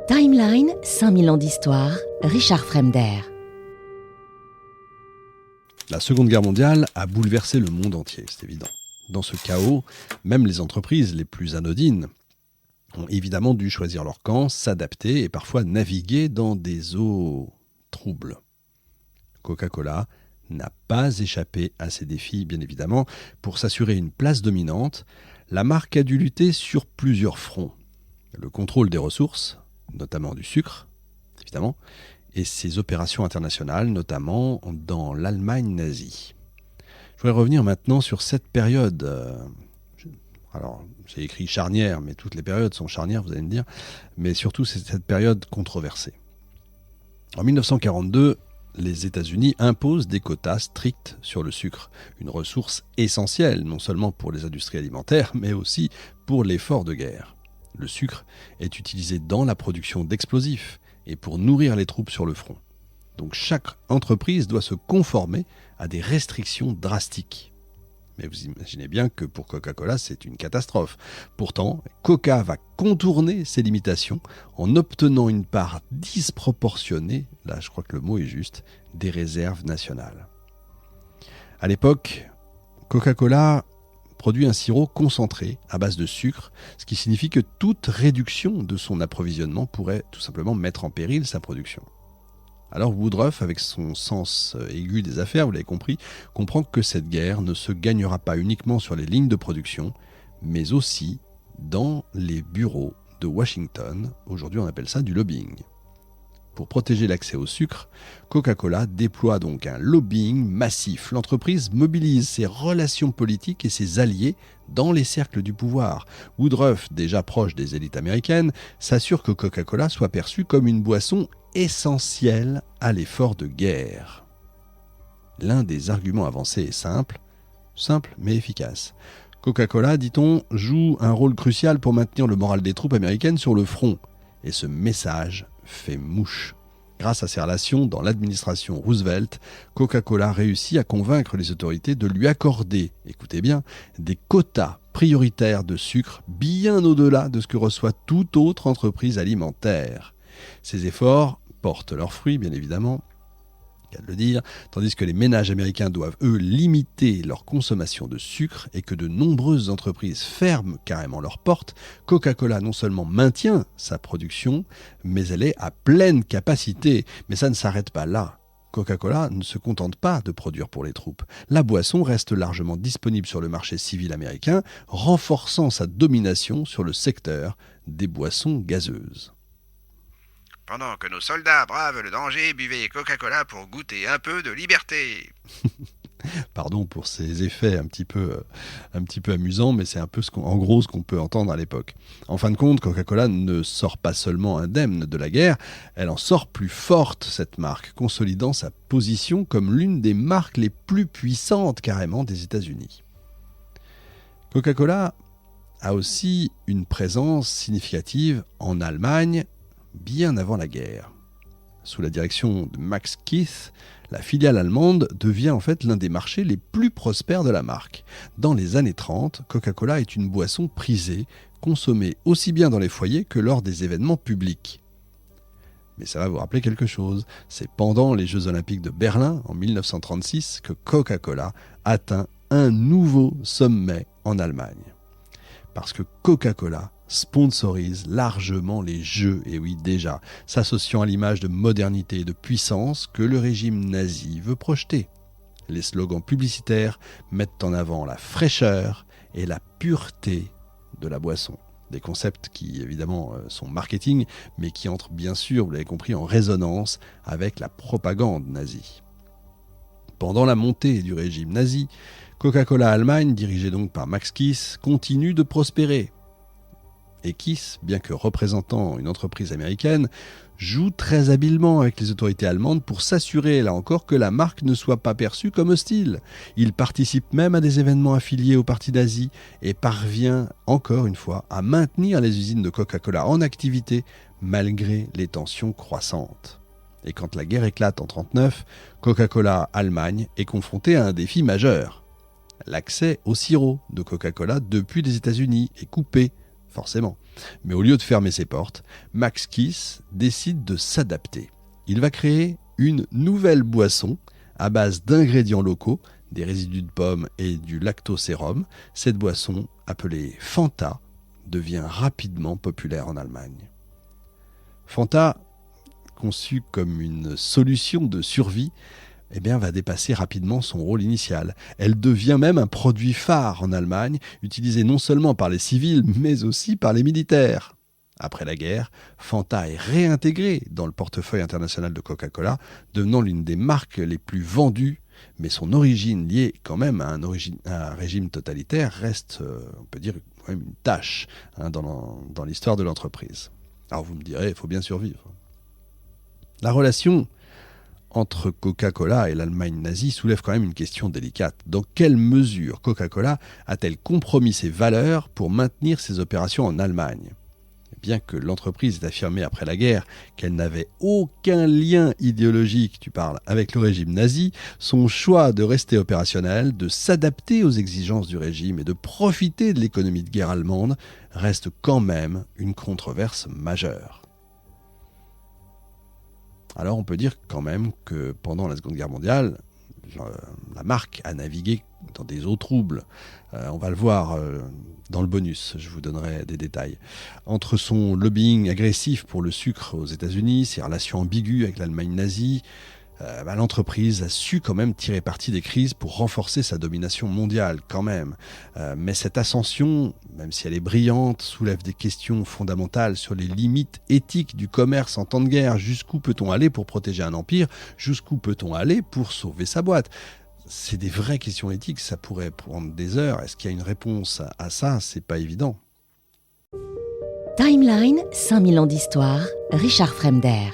Timeline, 5000 ans d'histoire, Richard Fremder. La Seconde Guerre mondiale a bouleversé le monde entier, c'est évident. Dans ce chaos, même les entreprises les plus anodines ont évidemment dû choisir leur camp, s'adapter et parfois naviguer dans des eaux troubles. Coca-Cola n'a pas échappé à ces défis, bien évidemment. Pour s'assurer une place dominante, la marque a dû lutter sur plusieurs fronts. Le contrôle des ressources, notamment du sucre, évidemment, et ses opérations internationales, notamment dans l'Allemagne nazie. Je voudrais revenir maintenant sur cette période. Alors, j'ai écrit charnière, mais toutes les périodes sont charnières, vous allez me dire. Mais surtout, c'est cette période controversée. En 1942, les États-Unis imposent des quotas stricts sur le sucre, une ressource essentielle non seulement pour les industries alimentaires, mais aussi pour l'effort de guerre. Le sucre est utilisé dans la production d'explosifs et pour nourrir les troupes sur le front. Donc chaque entreprise doit se conformer à des restrictions drastiques. Mais vous imaginez bien que pour Coca-Cola, c'est une catastrophe. Pourtant, Coca va contourner ces limitations en obtenant une part disproportionnée, là je crois que le mot est juste, des réserves nationales. À l'époque, Coca-Cola produit un sirop concentré à base de sucre, ce qui signifie que toute réduction de son approvisionnement pourrait tout simplement mettre en péril sa production. Alors Woodruff, avec son sens aigu des affaires, vous l'avez compris, comprend que cette guerre ne se gagnera pas uniquement sur les lignes de production, mais aussi dans les bureaux de Washington. Aujourd'hui, on appelle ça du lobbying. Pour protéger l'accès au sucre, Coca-Cola déploie donc un lobbying massif. L'entreprise mobilise ses relations politiques et ses alliés dans les cercles du pouvoir. Woodruff, déjà proche des élites américaines, s'assure que Coca-Cola soit perçue comme une boisson essentielle à l'effort de guerre. L'un des arguments avancés est simple mais efficace. Coca-Cola, dit-on, joue un rôle crucial pour maintenir le moral des troupes américaines sur le front. Et ce message fait mouche. Grâce à ses relations dans l'administration Roosevelt, Coca-Cola réussit à convaincre les autorités de lui accorder, écoutez bien, des quotas prioritaires de sucre bien au-delà de ce que reçoit toute autre entreprise alimentaire. Ces efforts portent leurs fruits, bien évidemment, il y a de le dire, tandis que les ménages américains doivent, eux, limiter leur consommation de sucre et que de nombreuses entreprises ferment carrément leurs portes, Coca-Cola non seulement maintient sa production, mais elle est à pleine capacité. Mais ça ne s'arrête pas là. Coca-Cola ne se contente pas de produire pour les troupes. La boisson reste largement disponible sur le marché civil américain, renforçant sa domination sur le secteur des boissons gazeuses. Pendant que nos soldats bravent le danger, buvez Coca-Cola pour goûter un peu de liberté. Pardon pour ces effets un petit peu amusants, mais c'est un peu ce qu'on peut entendre à l'époque. En fin de compte, Coca-Cola ne sort pas seulement indemne de la guerre, elle en sort plus forte, cette marque, consolidant sa position comme l'une des marques les plus puissantes carrément des États-Unis. Coca-Cola a aussi une présence significative en Allemagne, bien avant la guerre. Sous la direction de Max Keith, la filiale allemande devient en fait l'un des marchés les plus prospères de la marque. Dans les années 30, Coca-Cola est une boisson prisée, consommée aussi bien dans les foyers que lors des événements publics. Mais ça va vous rappeler quelque chose, c'est pendant les Jeux Olympiques de Berlin en 1936 que Coca-Cola atteint un nouveau sommet en Allemagne. Parce que Coca-Cola sponsorise largement les Jeux, et oui déjà, s'associant à l'image de modernité et de puissance que le régime nazi veut projeter. Les slogans publicitaires mettent en avant la fraîcheur et la pureté de la boisson. Des concepts qui évidemment sont marketing, mais qui entrent bien sûr, vous l'avez compris, en résonance avec la propagande nazie. Pendant la montée du régime nazi, Coca-Cola Allemagne, dirigée donc par Max Keith, continue de prospérer. Et Keith, bien que représentant une entreprise américaine, joue très habilement avec les autorités allemandes pour s'assurer, là encore, que la marque ne soit pas perçue comme hostile. Il participe même à des événements affiliés au Parti d'Asie et parvient, encore une fois, à maintenir les usines de Coca-Cola en activité malgré les tensions croissantes. Et quand la guerre éclate en 1939, Coca-Cola Allemagne est confrontée à un défi majeur. L'accès au sirop de Coca-Cola depuis les États-Unis est coupé forcément. Mais au lieu de fermer ses portes, Max Kiss décide de s'adapter. Il va créer une nouvelle boisson à base d'ingrédients locaux, des résidus de pommes et du lactosérum. Cette boisson, appelée Fanta, devient rapidement populaire en Allemagne. Fanta, conçue comme une solution de survie, va dépasser rapidement son rôle initial. Elle devient même un produit phare en Allemagne, utilisé non seulement par les civils, mais aussi par les militaires. Après la guerre, Fanta est réintégrée dans le portefeuille international de Coca-Cola, devenant l'une des marques les plus vendues, mais son origine liée quand même à un régime totalitaire reste, on peut dire, une tâche dans l'histoire de l'entreprise. Alors vous me direz, il faut bien survivre. La relation entre Coca-Cola et l'Allemagne nazie soulève quand même une question délicate. Dans quelle mesure Coca-Cola a-t-elle compromis ses valeurs pour maintenir ses opérations en Allemagne ? Bien que l'entreprise ait affirmé après la guerre qu'elle n'avait aucun lien idéologique, avec le régime nazi, son choix de rester opérationnel, de s'adapter aux exigences du régime et de profiter de l'économie de guerre allemande reste quand même une controverse majeure. Alors on peut dire quand même que pendant la Seconde Guerre mondiale, la marque a navigué dans des eaux troubles. On va le voir dans le bonus, je vous donnerai des détails. Entre son lobbying agressif pour le sucre aux États-Unis, ses relations ambiguës avec l'Allemagne nazie, l'entreprise a su quand même tirer parti des crises pour renforcer sa domination mondiale quand même. Mais cette ascension, même si elle est brillante, soulève des questions fondamentales sur les limites éthiques du commerce en temps de guerre. Jusqu'où peut-on aller pour protéger un empire ? Jusqu'où peut-on aller pour sauver sa boîte ? C'est des vraies questions éthiques, ça pourrait prendre des heures. Est-ce qu'il y a une réponse à ça ? C'est pas évident. Timeline, 5000 ans d'histoire, Richard Fremder.